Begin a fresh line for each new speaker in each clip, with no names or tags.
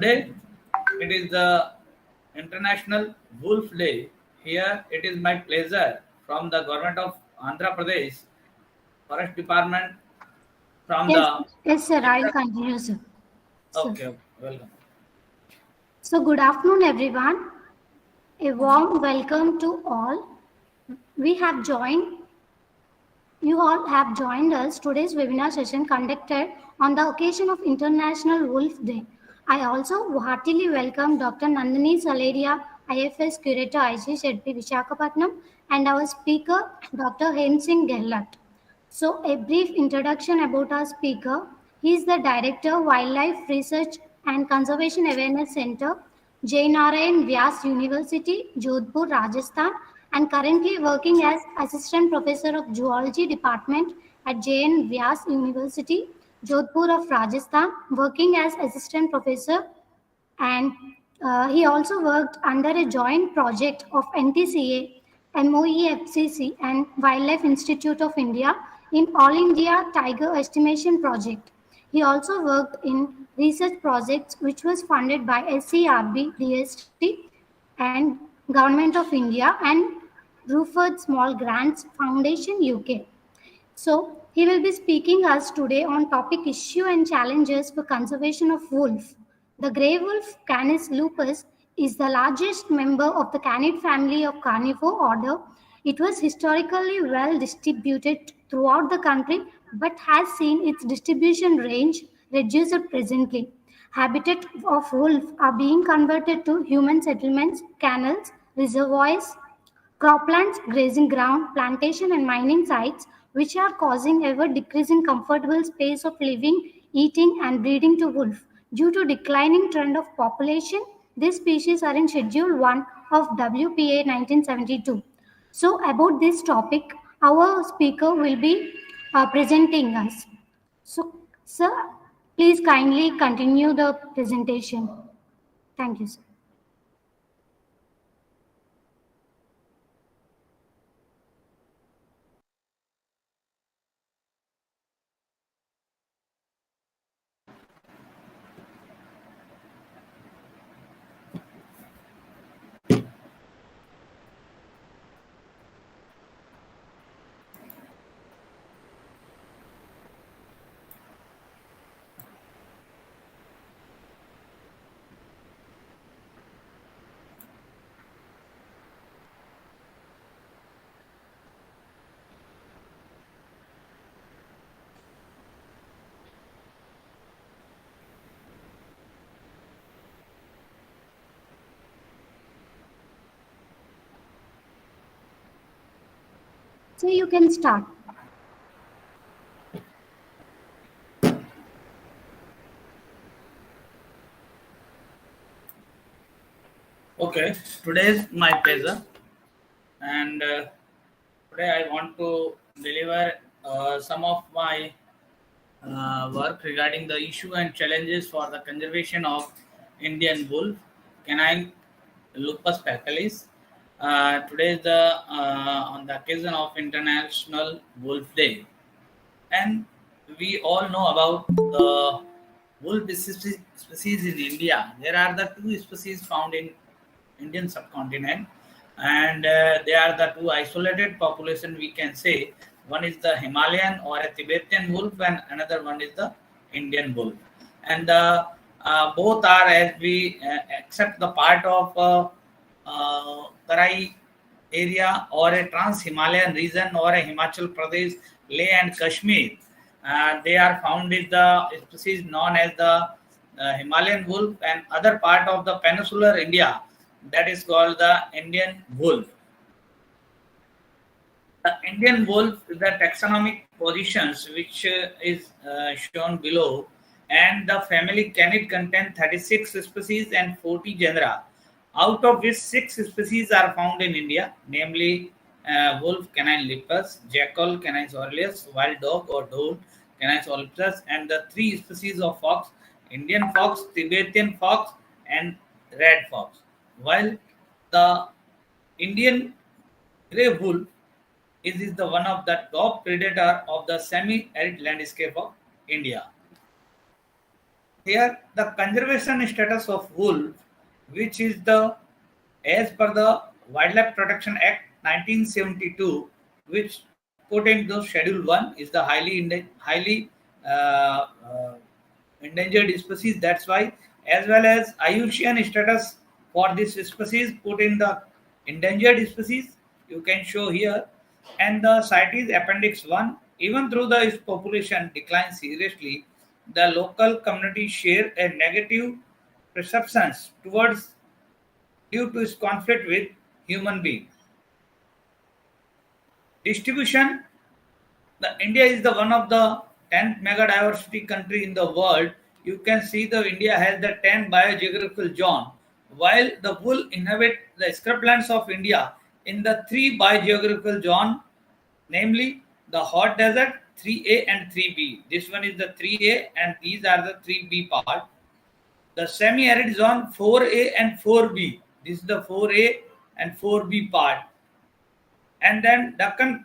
Today it is the International Wolf Day. Here it is my pleasure from the government of Andhra Pradesh Forest Department from
Yes,
the
yes, sir. I'll continue, sir. Sir.
okay, welcome.
So, good afternoon, everyone. A warm welcome to all. We have joined, you all have joined us today's webinar session conducted on the occasion of International Wolf Day. I also heartily welcome Dr. Nandini Salaria, IFS Curator, ICZP Visakhapatnam, and our speaker, Dr. Hemsingh Gehlot. So, a brief introduction about our speaker. He is the Director, Wildlife Research and Conservation Awareness Center, Narain Vyas University, Jodhpur, Rajasthan, and currently working as Assistant Professor of Zoology Department at JN Vyas University, Jodhpur of Rajasthan, working as Assistant Professor, and he also worked under a joint project of NTCA, MOEFCC, and Wildlife Institute of India in All India Tiger Estimation Project. He also worked in research projects which was funded by SCRB, DST, and Government of India and Ruford Small Grants Foundation UK. So, he will be speaking us today on topic issue and challenges for conservation of wolf. The grey wolf Canis lupus is the largest member of the canid family of carnivore order. It was historically well distributed throughout the country but has seen its distribution range reduced presently. Habitat of wolf are being converted to human settlements, canals, reservoirs, croplands, grazing ground, plantation and mining sites, which are causing ever decreasing comfortable space of living, eating and breeding to wolf. Due to declining trend of population, these species are in Schedule 1 of WPA 1972. So about this topic, our speaker will be presenting us. So, sir, please kindly continue the presentation. Thank you, sir. So you can start.
Okay, today is my pleasure, and today I want to deliver some of my work regarding the issue and challenges for the conservation of Indian wolf, canine lupus pachylis. Today is the on the occasion of International Wolf Day, and we all know about the wolf species in India. There are the two species found in Indian subcontinent, and they are the two isolated population. We can say one is the Himalayan or a Tibetan wolf, and another one is the Indian wolf. And both are, as we accept the part of Tarai area or a trans-Himalayan region or a Himachal Pradesh, Leh and Kashmir. They are found in the species known as the Himalayan wolf, and other part of the peninsular India, that is called the Indian wolf. The Indian wolf, the taxonomic positions which is shown below, and the family Canid contain 36 species and 40 genera, out of which 6 species are found in India, namely wolf, canine lepus, jackal, canis aureus, wild dog or dog, canis olipus, and the 3 species of fox, Indian fox, Tibetan fox, and red fox. While the Indian grey wolf is the one of the top predator of the semi-arid landscape of India. here the conservation status of wolf, which is the as per the Wildlife Protection Act 1972, which put in the Schedule 1 is the highly uh, uh, endangered species. That's why, as well as IUCN status for this species put in the endangered species. You can show here, and the CITES Appendix 1. Even though the its population declines seriously, the local community share a negative perceptions towards due to its conflict with human beings. Distribution: the India is the one of the 10th mega diversity country in the world. You can see the India has the 10 biogeographical zone, while the wool inhabit the scrublands of India in the 3 biogeographical zone, namely the hot desert 3A and 3B. This one is the 3A and these are the 3B part. The semi-arid zone 4A and 4B. This is the 4A and 4B part. And then Deccan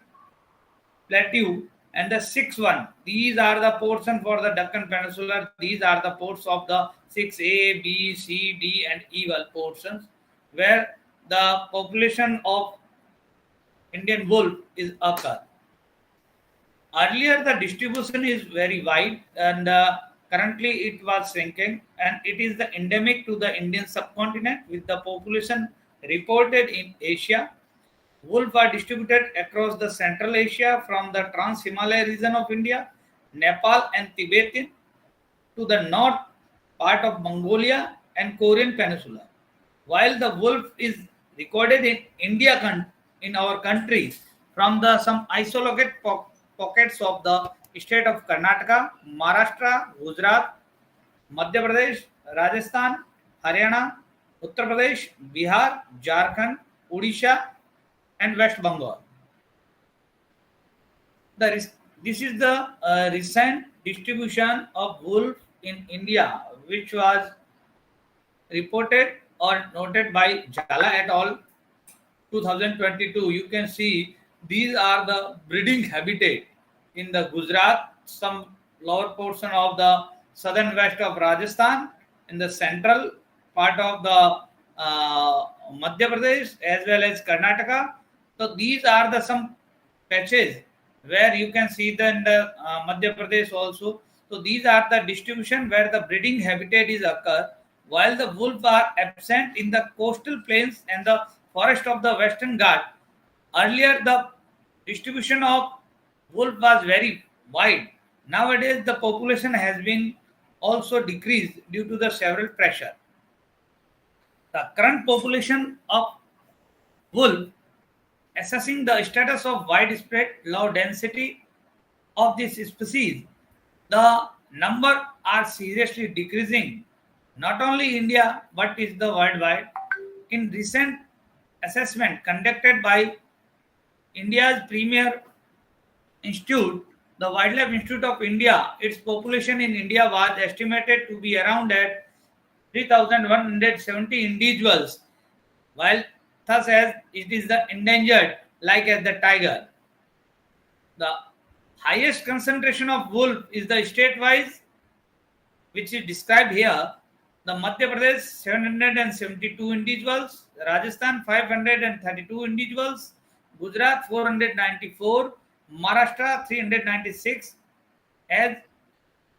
Plateau and the sixth one. These are the portion for the Deccan Peninsula. These are the ports of the 6A, B, C, D and E portions where the population of Indian wolf is occur. Earlier, the distribution is very wide and currently it was shrinking and it is the endemic to the Indian subcontinent with the population reported in Asia. Wolves are distributed across the Central Asia from the Trans-Himalaya region of India, Nepal and Tibet to the north part of Mongolia and Korean Peninsula. While the wolf is recorded in India, in our country, from the some isolated pockets of the state of Karnataka, Maharashtra, Gujarat, Madhya Pradesh, Rajasthan, Haryana, Uttar Pradesh, Bihar, Jharkhand, Odisha, and West Bengal. This is the recent distribution of wolf in India, which was reported or noted by Jala et al. 2022. You can see these are the breeding habitat in the Gujarat, some lower portion of the southern west of Rajasthan, in the central part of the Madhya Pradesh as well as Karnataka. So these are the some patches where you can see the in the Madhya Pradesh also. So these are the distribution where the breeding habitat is occur, while the wolves are absent in the coastal plains and the forest of the Western Ghat. Earlier, the distribution of wolf was very wide. Nowadays, the population has been also decreased due to the several pressure. The current population of wolf, assessing the status of widespread low density of this species, the number are seriously decreasing. Not only India, but is the worldwide. In recent assessment conducted by India's premier institute, the Wildlife Institute of India, its population in India was estimated to be around at 3,170 individuals, while thus as it is the endangered like as the tiger. The highest concentration of wolf is the state-wise, which is described here. The Madhya Pradesh 772 individuals, Rajasthan 532 individuals, Gujarat 494, Maharashtra 396, as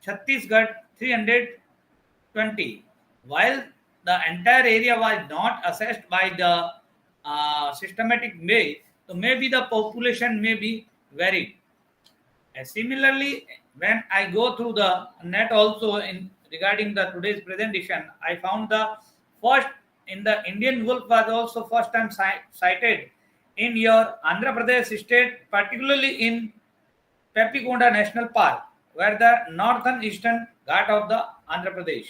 Chhattisgarh 320. While the entire area was not assessed by the systematic way, so maybe the population may be varied. Similarly, when I go through the net also in regarding the today's presentation, I found the first in the Indian wolf was also first time cited in your Andhra Pradesh state, particularly in Pepikonda National Park, where the northern eastern ghat of the Andhra Pradesh.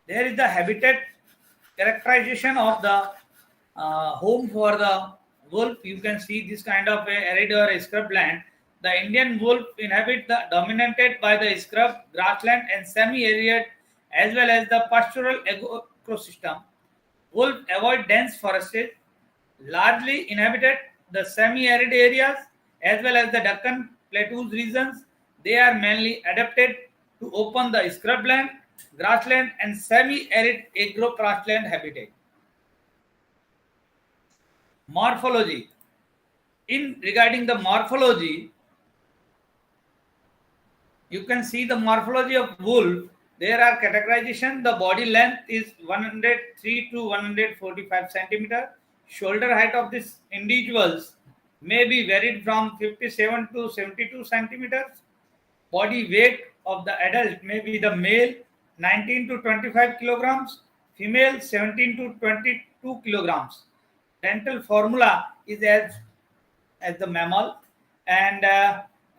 There is the habitat characterization of the home for the wolf. You can see this kind of a arid or a scrub land. The Indian wolf inhabit the dominated by the scrub, grassland and semi-arid as well as the pastoral ecosystem. Wolf avoid dense forests, largely inhabited the semi-arid areas as well as the Deccan Plateaus regions. They are mainly adapted to open the scrubland, grassland, and semi-arid agro-grassland habitat. Morphology. In regarding the morphology, you can see the morphology of wolf. There are categorization. The body length is 103 to 145 centimeter. Shoulder height of these individuals may be varied from 57 to 72 centimeters. Body weight of the adult may be the male 19 to 25 kilograms, female 17 to 22 kilograms. Dental formula is as the mammal, and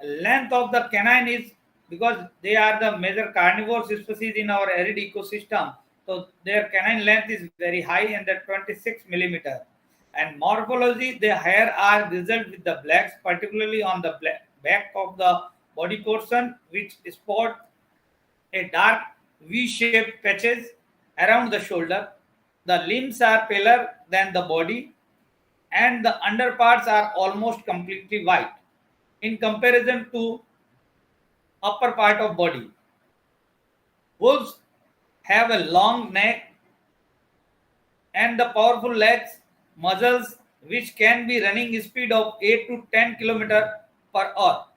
length of the canine is, because they are the major carnivore species in our arid ecosystem, so their canine length is very high and that 26 millimeter. And morphology, the hair are grizzled with the blacks, particularly on the back of the body portion, which spot a dark V-shaped patches around the shoulder. The limbs are paler than the body, and the underparts are almost completely white in comparison to upper part of body. Wolves have a long neck and the powerful legs, muscles, which can be running speed of 8 to 10 km per hour.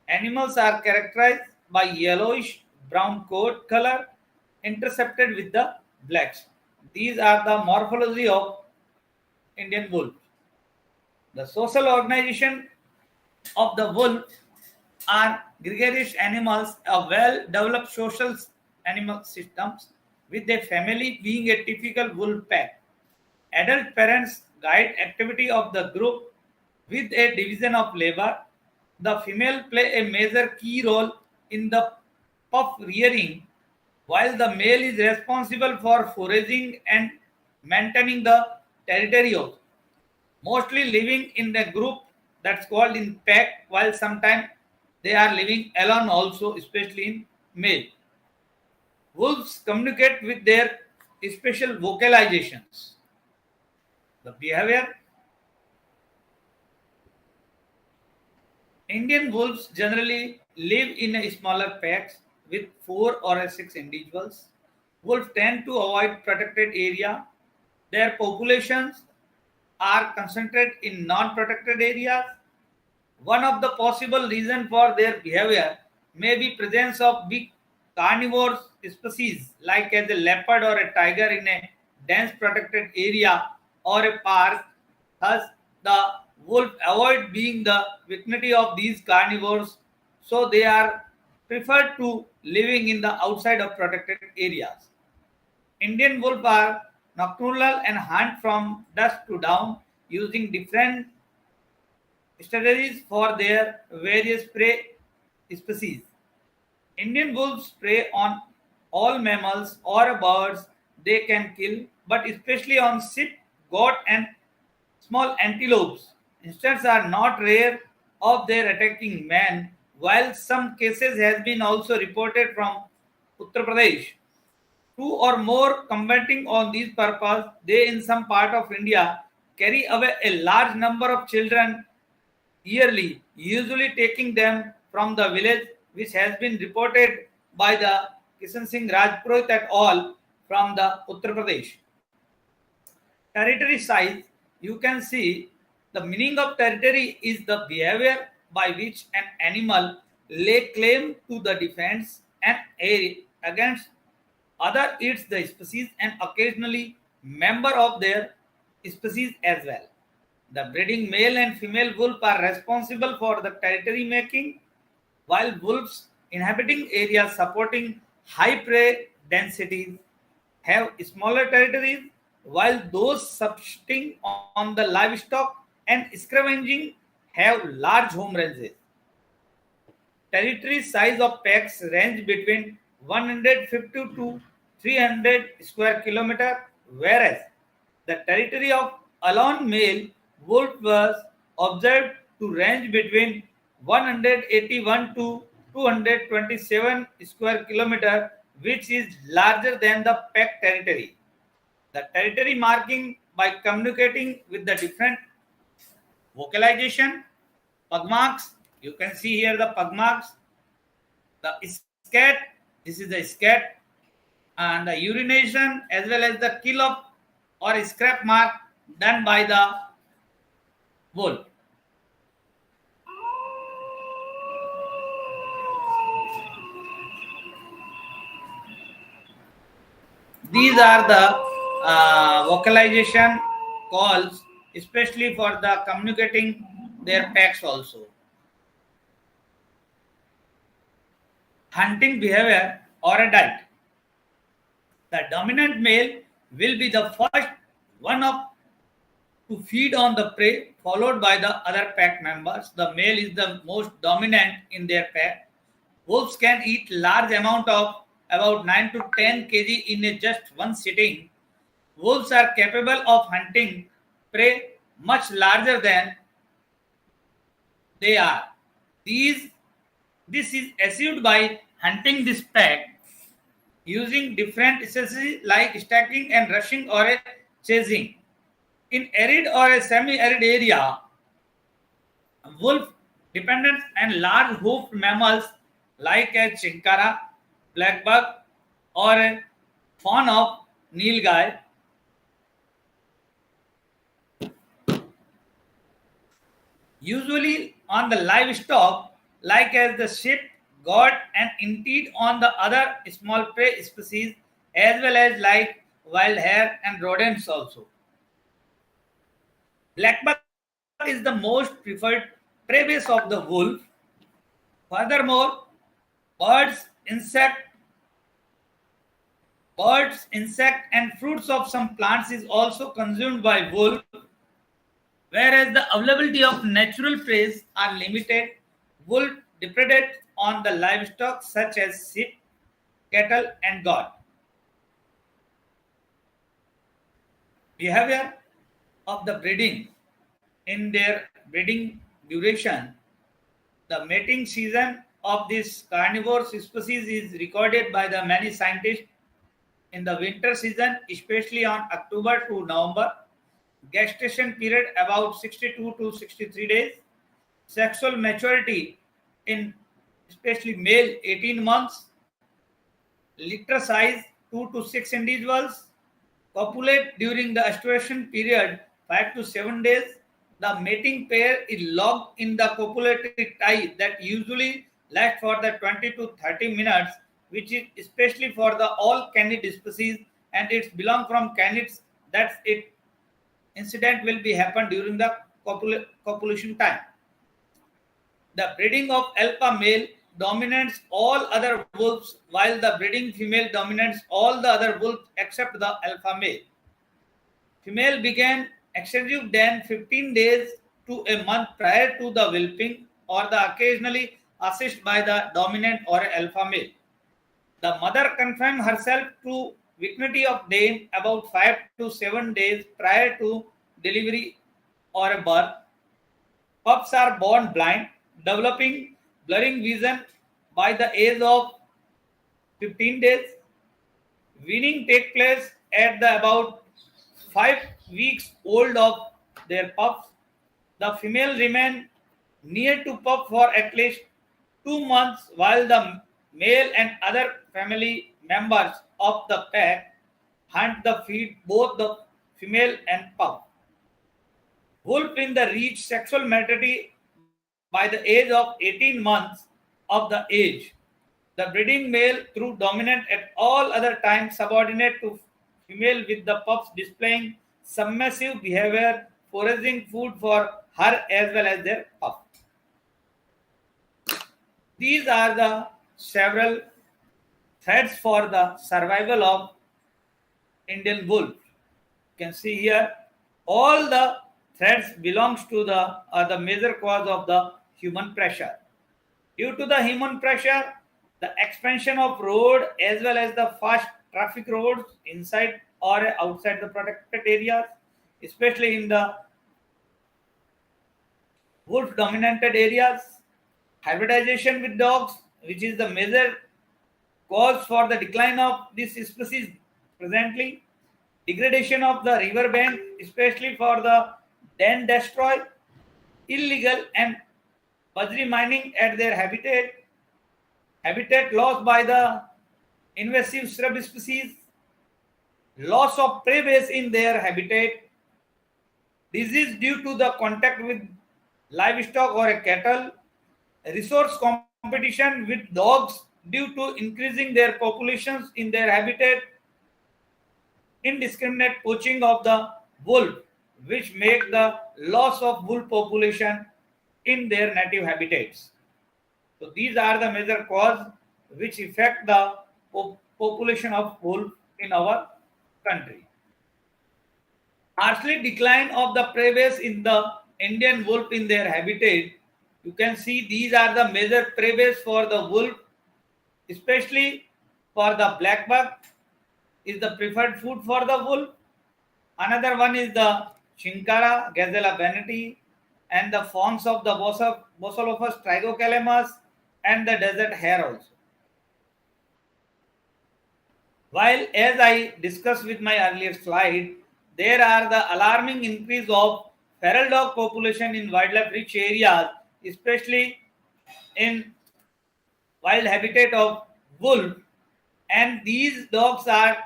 Animals are characterized by yellowish brown coat color intercepted with the blacks. These are the morphology of Indian wolf. The social organization of the wolf are gregarious animals, a well-developed social animal systems, with a family being a typical wolf pack. Adult parents guide activity of the group with a division of labor. The female play a major key role in the pup rearing, while the male is responsible for foraging and maintaining the territory of, mostly living in a group that's called in pack, while sometimes they are living alone also, especially in male. Wolves communicate with their special vocalizations. The behavior. Indian wolves generally live in a smaller packs with 4 or 6 individuals. Wolves tend to avoid protected area. Their populations are concentrated in non-protected areas. One of the possible reasons for their behavior may be presence of big carnivore species like as a leopard or a tiger in a dense protected area or a park. Thus, the wolf avoid being the vicinity of these carnivores, so they are preferred to living in the outside of protected areas. Indian wolf are nocturnal and hunt from dusk to dawn using different strategies for their various prey species. Indian wolves prey on all mammals or birds they can kill, but especially on sheep, goat, and small antelopes. Instances are not rare of their attacking man, while some cases has been also reported from Uttar Pradesh. Two or more combating on these purpose, they in some part of India carry away a large number of children yearly, usually taking them from the village, which has been reported by the Hemsingh Gehlot et al. From the Uttar Pradesh. Territory size, you can see the meaning of territory is the behavior by which an animal lay claim to the defense and area against other its the species and occasionally member of their species as well. The breeding male and female wolf are responsible for the territory making, while wolves inhabiting areas supporting high prey densities have smaller territories, while those subsisting on the livestock and scavenging have large home ranges. Territory size of packs range between 150 to 300 square kilometer, whereas the territory of alone male wolf was observed to range between 181 to 227 square kilometer, which is larger than the pack territory. The territory marking by communicating with the different vocalization, pug marks. You can see here the pug marks, the scat This is the scat, and the urination as well as the kill of or scrap mark done by the wolf. These are the vocalization calls, especially for the communicating their packs also. Hunting behavior or a diet. The dominant male will be the first one of to feed on the prey, followed by the other pack members. The male is the most dominant in their pack. Wolves can eat large amount of about 9 to 10 kg in a just one sitting. Wolves are capable of hunting prey much larger than they are. This is achieved by hunting this pack using different strategies like stacking and rushing or a chasing. In arid or a semi-arid area, wolf dependent and large hoofed mammals like a chinkara, blackbug, or a fawn of nilgai usually on the livestock like as the sheep, goat, and indeed on the other small prey species as well as like wild hare and rodents also. Blackbug is the most preferred prey base of the wolf. Furthermore, birds, insect, and fruits of some plants is also consumed by wolf, whereas the availability of natural prey are limited. Wolf depredate on the livestock such as sheep, cattle, and goat. Behavior of the breeding in their breeding duration. The mating season of this carnivore species is recorded by the many scientists in the winter season, especially on October to November. Gestation period about 62 to 63 days. Sexual maturity in especially male 18 months. Litter size 2 to 6 individuals. Copulate during the ovulation period 5 to 7 days. The mating pair is locked in the copulatory tie that usually lasts for the 20 to 30 minutes, which is especially for the all canid species, and it's belong from canids that it incident will be happen during the copulation time. The breeding of alpha male dominates all other wolves, while the breeding female dominates all the other wolves except the alpha male. Female began excessive than 15 days to a month prior to the whelping or the occasionally assisted by the dominant or alpha male. The mother confines herself to vicinity of dam about 5 to 7 days prior to delivery or a birth. Pups are born blind, developing blurring vision by the age of 15 days. Weaning takes place at the about 5 weeks old of their pups. The female remain near to pup for at least 2 months while the male and other family members of the pack hunt the feed both the female and pup. Wolf in the reach sexual maturity by the age of 18 months of the age. The breeding male through dominant at all other times subordinate to female with the pups displaying submissive behavior, foraging food for her as well as their pup. These are the several threats for the survival of Indian wolf. You can see here all the threats belongs to the major cause of the human pressure. Due to the human pressure, the expansion of road as well as the fast traffic roads inside or outside the protected areas, especially in the wolf dominated areas, hybridization with dogs, which is the major cause for the decline of this species presently, degradation of the river bank, especially for the den destroy, illegal and budgery mining at their habitat loss by the invasive shrub species, loss of prey base in their habitat, disease due to the contact with livestock or a cattle, resource competition with dogs due to increasing their populations in their habitat, indiscriminate poaching of the wolf, which make the loss of wolf population in their native habitats. So these are the major cause which affect the population of wolf in our country. Harshly decline of the prey base in the Indian wolf in their habitat. You can see these are the major prey base for the wolf, especially for the black buck is the preferred food for the wolf. Another one is the Chinkara, Gazella vanity, and the fawns of the Bosolophus trigocalamus and the desert hare also. While as I discussed with my earlier slide, there are the alarming increase of feral dog population in wildlife rich areas, especially in wild habitat of wolf, and these dogs are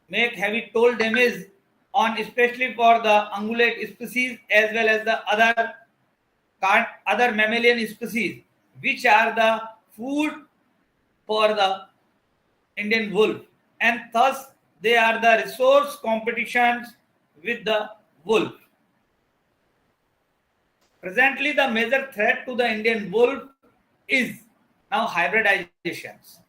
make heavy toll damage on especially for the ungulate species as well as the other mammalian species which are the food for the Indian wolf, and thus they are the resource competitions with the wolf. Presently, the major threat to the Indian wolf is now hybridizations.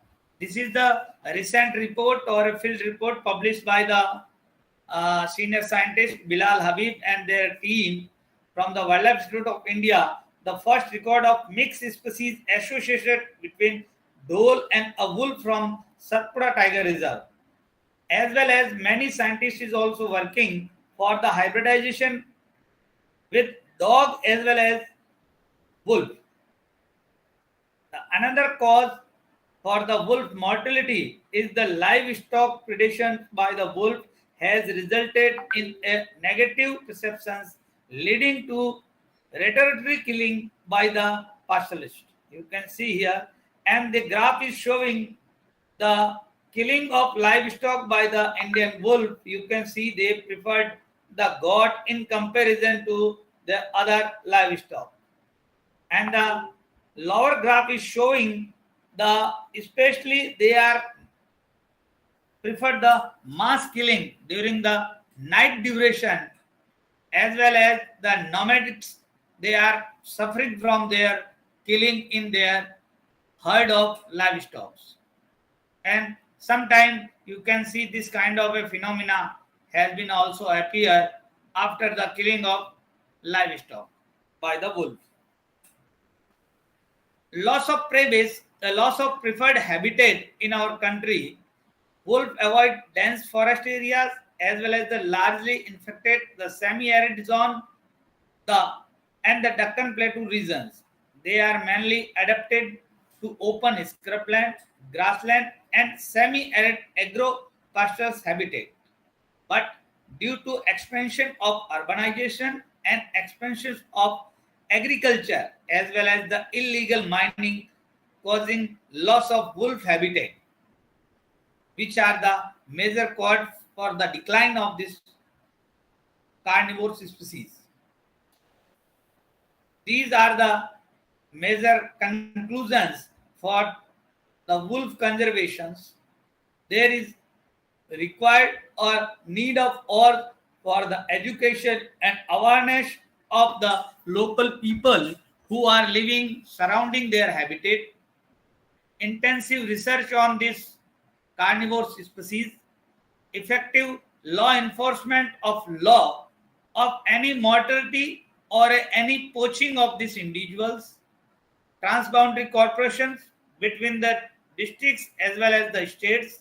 This is the recent report or a field report published by the senior scientist Bilal Habib and their team from the Wildlife Institute of India. The first record of mixed species associated between dhole and a wolf from Satpura Tiger Reserve. As well as many scientists is also working for the hybridization with dog as well as wolf. Another cause for the wolf mortality is the livestock predation by the wolf has resulted in a negative perceptions leading to retaliatory killing by the pastoralist. You can see here, and the graph is showing the killing of livestock by the Indian wolf. You can see they preferred the goat in comparison to the other livestock. And the lower graph is showing the especially they are preferred the mass killing during the night duration as well as the nomadics. They are suffering from their killing in their herd of livestock, and sometimes you can see this kind of a phenomena has been also appear after the killing of livestock by the wolf. Loss of prey base, the loss of preferred habitat in our country. Wolf avoid dense forest areas as well as the largely infected the semi-arid zone and the Deccan Plateau regions. They are mainly adapted to open scrubland, grassland, and semi-arid agro-pasturous habitat. But due to expansion of urbanization and expansion of agriculture as well as the illegal mining causing loss of wolf habitat, which are the major cause for the decline of this carnivore species. These are the major conclusions for the wolf conservations. There is required or need of all for the education and awareness of the local people who are living surrounding their habitat, intensive research on this carnivore species, effective law enforcement of law of any mortality or any poaching of these individuals, transboundary corporations between the districts as well as the states,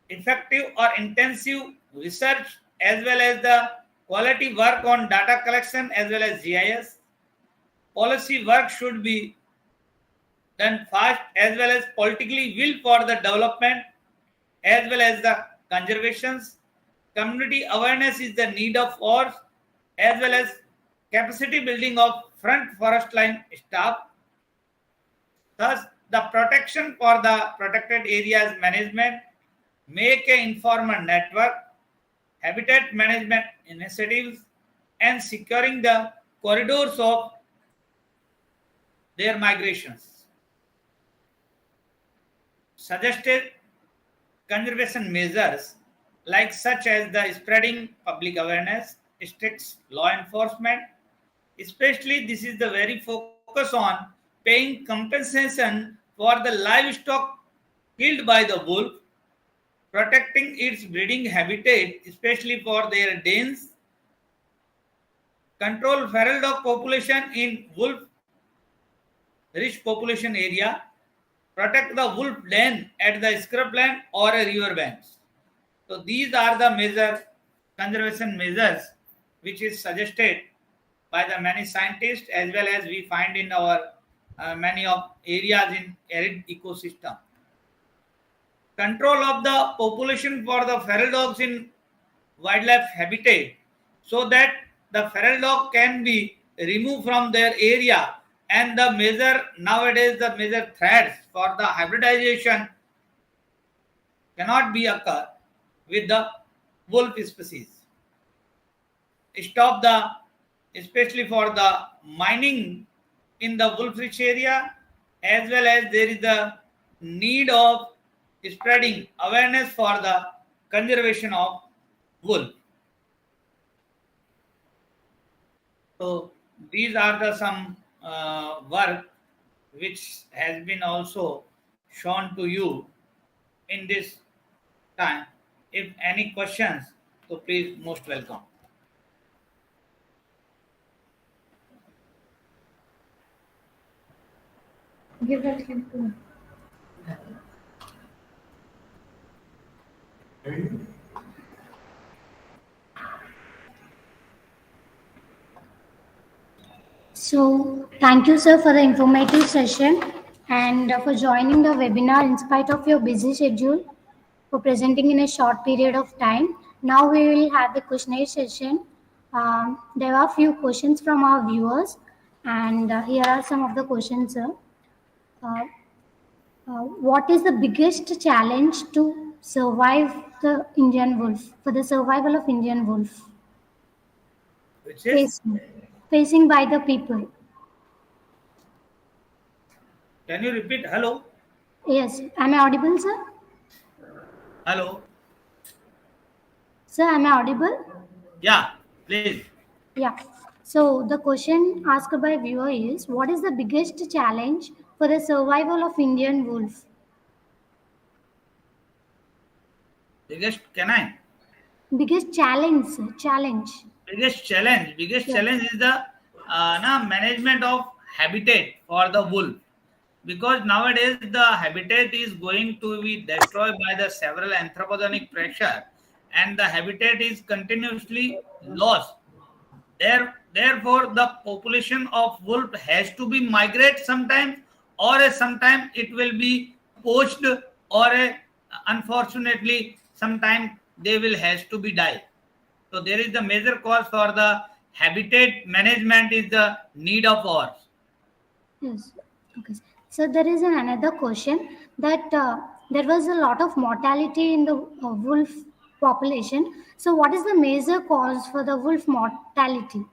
effective or intensive research as well as the quality work on data collection as well as GIS. Policy work should be done fast as well as politically will for the development as well as the conservations. Community awareness is the need of ours as well as capacity building of front forest line staff. Thus, the protection for the protected areas management, make a informal network, habitat management initiatives, and securing the corridors of their migrations. Suggested conservation measures like such as the spreading public awareness, strict law enforcement, especially this is the very focus on paying compensation for the livestock killed by the wolf, protecting its breeding habitat, especially for their dens, control feral dog population in wolf rich population area, protect the wolf den at the scrubland or a river banks. So these are the conservation measures which is suggested by the many scientists as well as we find in our many of areas in arid ecosystem. Control of the population for the feral dogs in wildlife habitat so that the feral dog can be removed from their area, and the major nowadays the major threats for the hybridization cannot be occur with the wolf species. Stop the especially for the mining in the wolf rich area, as well as there is the need of spreading awareness for the conservation of wolf. So these are the some work which has been also shown to you in this time. If any questions, so please most welcome.
Give that link to me. So, thank you, sir, for the informative session and for joining the webinar in spite of your busy schedule, for presenting in a short period of time. Now we will have the questionnaire session. There are a few questions from our viewers, and here are some of the questions, sir. Uh, what is the biggest challenge to survive the Indian wolf, for the survival of Indian wolf?
Which is?
Facing by the people.
Can you repeat? Hello?
Yes. Am I audible, sir?
Hello?
Sir, am I audible?
Yeah, please.
Yeah. So the question asked by viewer is, what is the biggest challenge for the survival of Indian wolf?
Biggest canine?
Biggest challenge, sir. Challenge.
Biggest challenge is the management of habitat for the wolf, because nowadays the habitat is going to be destroyed by the several anthropogenic pressure, and the habitat is continuously lost. Therefore the population of wolf has to be migrate sometimes, or sometime it will be poached, or unfortunately sometime they will has to be die. So there is the major cause for the habitat management is the need of ours.
Yes. Okay. So there is another question that there was a lot of mortality in the wolf population. So what is the major cause for the wolf mortality?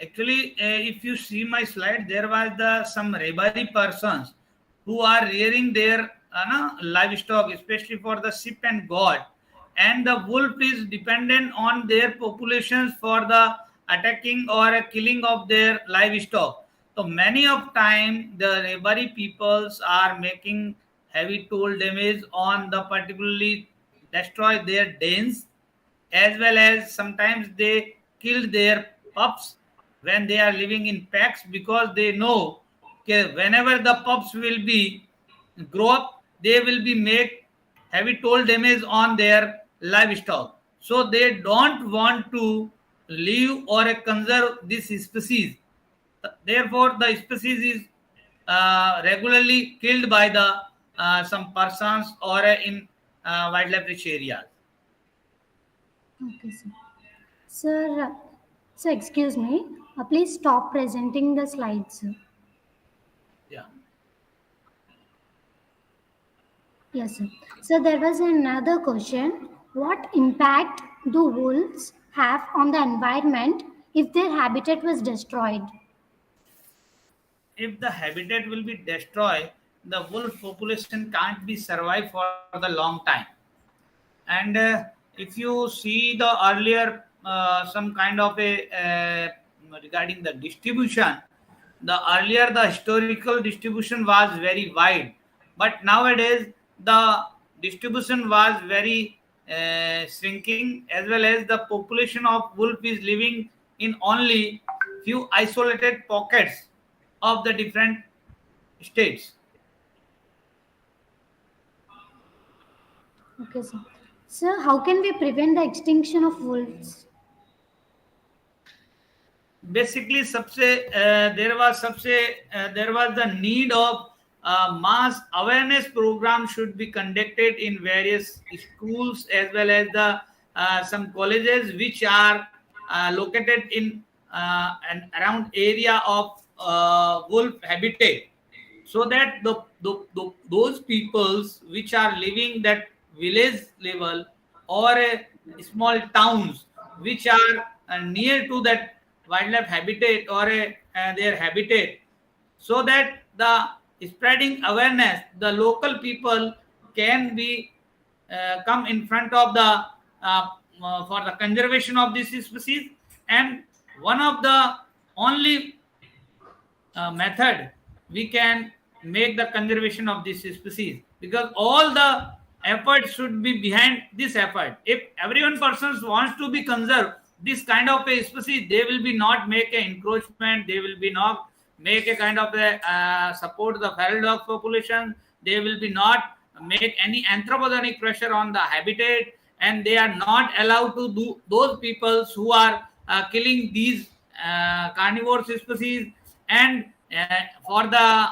Actually, if you see my slide, there was some Rebari persons who are rearing their livestock, especially for the sheep and goat, and the wolf is dependent on their populations for the attacking or killing of their livestock. So many of time the Rebari peoples are making heavy toll damage on the particularly destroy their dens, as well as sometimes they kill their pups when they are living in packs, because they know okay, whenever the pups will be grow up, they will be make heavy toll damage on their livestock. So they don't want to live or conserve this species. Therefore, the species is regularly killed by the some persons or in wildlife rich areas.
Okay, sir. Sir, sir, excuse me. Please stop presenting the slides, sir.
Yeah.
Yes, sir. So there was another question. What impact do wolves have on the environment if their habitat was destroyed?
If the habitat will be destroyed, the wolf population can't be survive for the long time. And if you see the earlier some kind of a regarding the distribution, the earlier the historical distribution was very wide, but nowadays the distribution was very shrinking, as well as the population of wolf is living in only few isolated pockets of the different states.
Okay, sir. Sir, how can we prevent the extinction of wolves?
Basically there was the need of mass awareness program should be conducted in various schools, as well as the some colleges which are located in and around area of wolf habitat, so that those peoples which are living that village level or small towns which are near to that wildlife habitat or their habitat, so that the spreading awareness, the local people can be come in front of the for the conservation of this species. And one of the only method we can make the conservation of this species, because all the effort should be behind this effort. If everyone persons wants to be conserved this kind of a species, they will be not make a encroachment, they will be not make a kind of a support the feral dog population, they will be not make any anthropogenic pressure on the habitat, and they are not allowed to do those peoples who are killing these carnivore species. And for the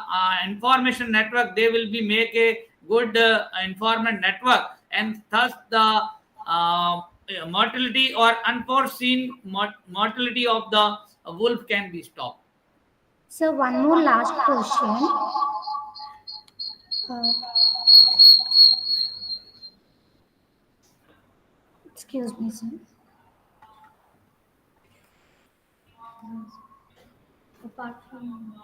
information network, they will be make a good informant network, and thus the mortality or unforeseen mortality of the wolf can be stopped.
So one more last question. Uh, excuse me, sir. Apart from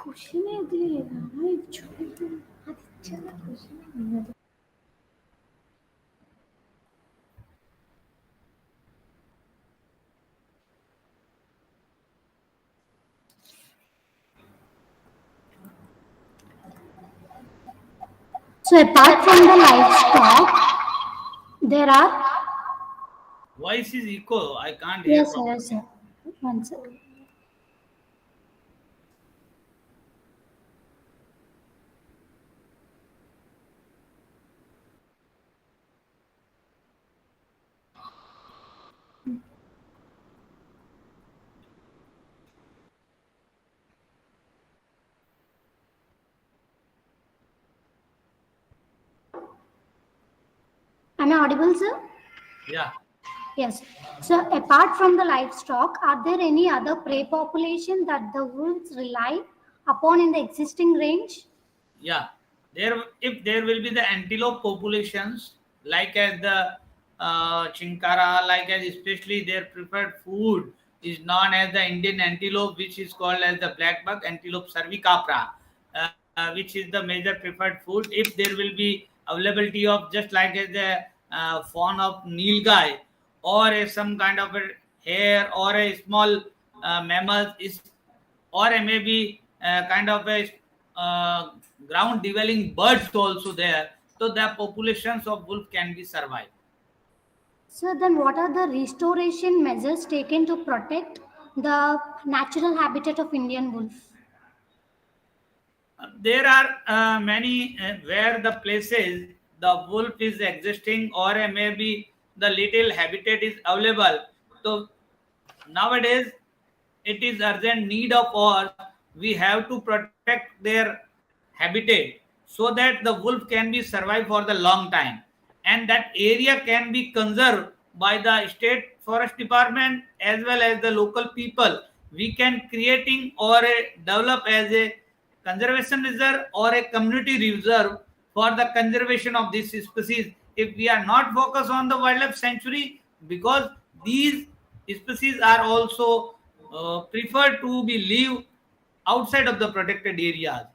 question ఇది చూడు అది ఇచ్చారు question. So apart from the livestock, there are.
Voice is echo, I can't hear
Yes, sir.
properly.
Yes, sir. One second. Am I audible, sir?
Yeah.
Yes. So apart from the livestock, are there any other prey population that the wolves rely upon in the existing range?
Yeah, there if there will be the antelope populations, like as the chinkara, like as especially their preferred food is known as the Indian antelope, which is called as the black buck antelope cervicapra, which is the major preferred food. If there will be availability of just like as the fawn of nilgai, or some kind of a hare or a small mammal is, or maybe kind of a ground dwelling birds also there, so the populations of wolf can be survived.
So then what are the restoration measures taken to protect the natural habitat of Indian wolf?
There are many where the places the wolf is existing, or maybe the little habitat is available. So nowadays it is urgent need of us, we have to protect their habitat, so that the wolf can be survive for the long time, and that area can be conserved by the state forest department as well as the local people. We can creating or develop as a conservation reserve or a community reserve for the conservation of this species. If we are not focused on the wildlife sanctuary, because these species are also preferred to be live outside of the protected areas.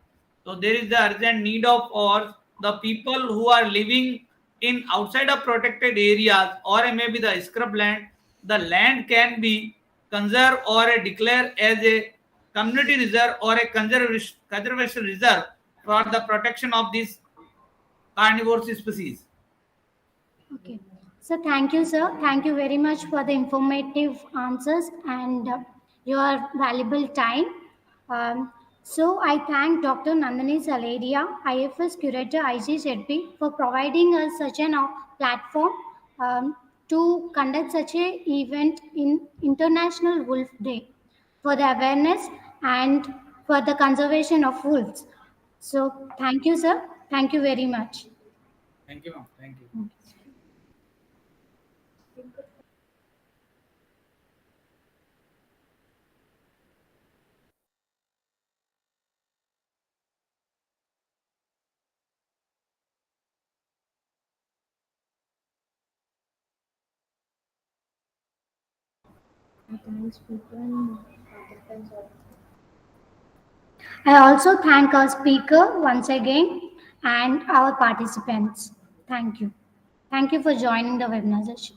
So there is the urgent need of or the people who are living in outside of protected areas or maybe the scrub land, the land can be conserved or declared as a community reserve or a conservation reserve for the protection of these carnivore species.
Okay. So thank you, sir. Thank you very much for the informative answers and your valuable time. So I thank Dr. Nandini Salaria, IFS Curator ICZP, for providing us such an platform to conduct such a event in International Wolf Day for the awareness and for the conservation of wolves. So thank you, sir. Thank you very much.
Thank you, ma'am. Thank you.
I also thank our speaker once again and our participants. Thank you. Thank you for joining the webinar session.